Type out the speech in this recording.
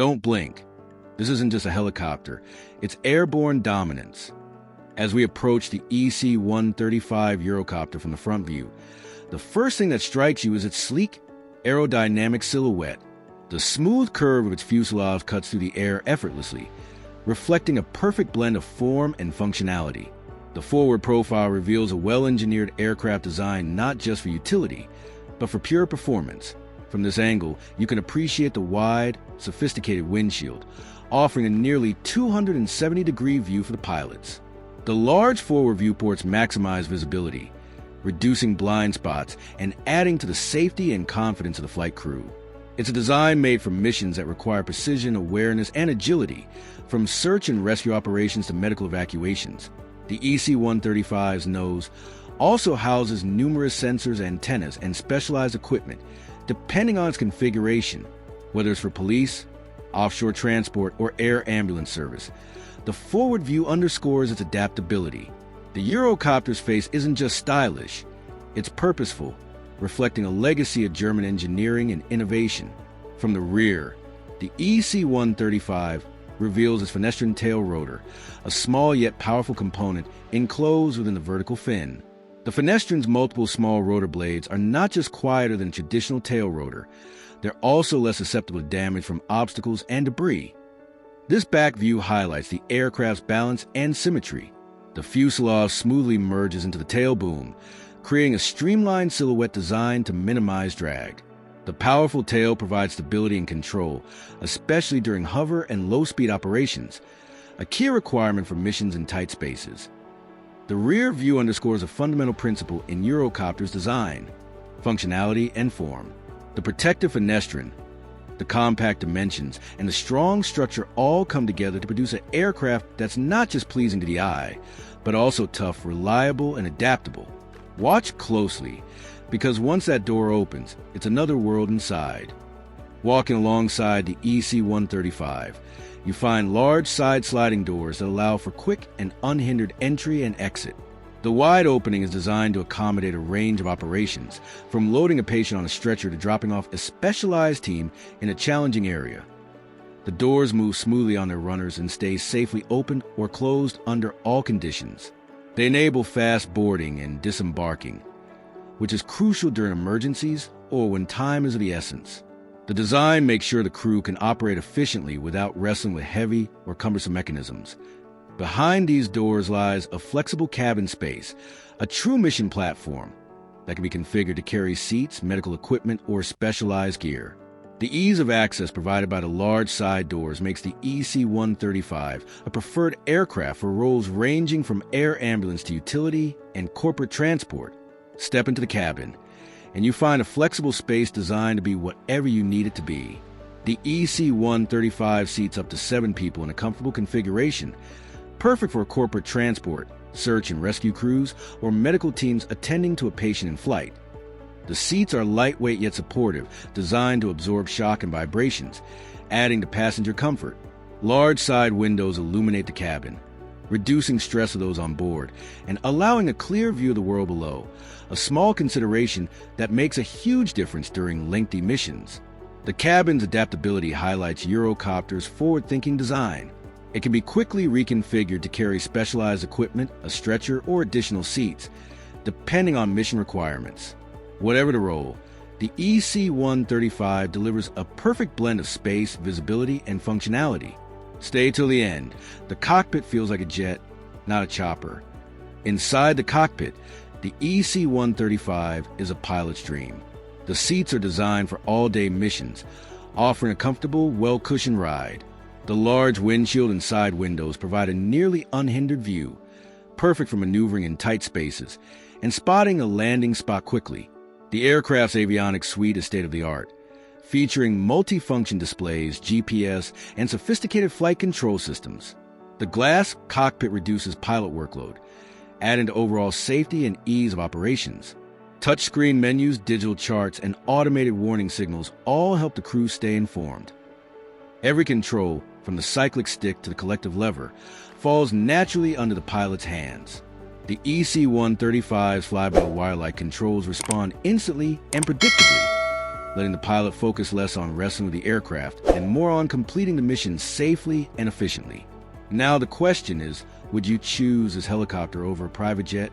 Don't blink. This isn't just a helicopter, it's airborne dominance. As we approach the EC-135 Eurocopter from the front view, the first thing that strikes you is its sleek, aerodynamic silhouette. The smooth curve of its fuselage cuts through the air effortlessly, reflecting a perfect blend of form and functionality. The forward profile reveals a well-engineered aircraft design not just for utility, but for pure performance. From this angle, you can appreciate the wide, sophisticated windshield, offering a nearly 270-degree view for the pilots. The large forward viewports maximize visibility, reducing blind spots and adding to the safety and confidence of the flight crew. It's a design made for missions that require precision, awareness, and agility, from search and rescue operations to medical evacuations. The EC-135's nose also houses numerous sensors, antennas, and specialized equipment, depending on its configuration, whether it's for police, offshore transport, or air ambulance service. The forward view underscores its adaptability. The Eurocopter's face isn't just stylish, it's purposeful, reflecting a legacy of German engineering and innovation. From the rear, the EC-135 reveals its fenestrine tail rotor, a small yet powerful component enclosed within the vertical fin. The fenestrine's multiple small rotor blades are not just quieter than a traditional tail rotor, they're also less susceptible to damage from obstacles and debris. This back view highlights the aircraft's balance and symmetry. The fuselage smoothly merges into the tail boom, creating a streamlined silhouette designed to minimize drag. The powerful tail provides stability and control, especially during hover and low-speed operations, a key requirement for missions in tight spaces. The rear view underscores a fundamental principle in Eurocopter's design: functionality and form. The protective fenestrine, the compact dimensions, and the strong structure all come together to produce an aircraft that's not just pleasing to the eye, but also tough, reliable, and adaptable. Watch closely, because once that door opens, it's another world inside. Walking alongside the EC-135, you find large side sliding doors that allow for quick and unhindered entry and exit. The wide opening is designed to accommodate a range of operations, from loading a patient on a stretcher to dropping off a specialized team in a challenging area. The doors move smoothly on their runners and stay safely open or closed under all conditions. They enable fast boarding and disembarking, which is crucial during emergencies or when time is of the essence. The design makes sure the crew can operate efficiently without wrestling with heavy or cumbersome mechanisms. Behind these doors lies a flexible cabin space, a true mission platform that can be configured to carry seats, medical equipment, or specialized gear. The ease of access provided by the large side doors makes the EC-135 a preferred aircraft for roles ranging from air ambulance to utility and corporate transport. Step into the cabin, and you find a flexible space designed to be whatever you need it to be. The EC-135 seats up to 7 people in a comfortable configuration, perfect for corporate transport, search and rescue crews, or medical teams attending to a patient in flight. The seats are lightweight yet supportive, designed to absorb shock and vibrations, adding to passenger comfort. Large side windows illuminate the cabin, reducing stress of those on board and allowing a clear view of the world below, a small consideration that makes a huge difference during lengthy missions. The cabin's adaptability highlights Eurocopter's forward-thinking design. It can be quickly reconfigured to carry specialized equipment, a stretcher, or additional seats, depending on mission requirements. Whatever the role, the EC-135 delivers a perfect blend of space, visibility, and functionality. Stay till the end. The cockpit feels like a jet, not a chopper. Inside the cockpit, the EC-135 is a pilot's dream. The seats are designed for all-day missions, offering a comfortable, well-cushioned ride. The large windshield and side windows provide a nearly unhindered view, perfect for maneuvering in tight spaces and spotting a landing spot quickly. The aircraft's avionics suite is state-of-the-art, featuring multi-function displays, GPS, and sophisticated flight control systems. The glass cockpit reduces pilot workload, adding to overall safety and ease of operations. Touchscreen menus, digital charts, and automated warning signals all help the crew stay informed. Every control, from the cyclic stick to the collective lever, falls naturally under the pilot's hands. The EC-135's fly-by-wire-like controls respond instantly and predictably, letting the pilot focus less on wrestling with the aircraft and more on completing the mission safely and efficiently. Now the question is, would you choose this helicopter over a private jet?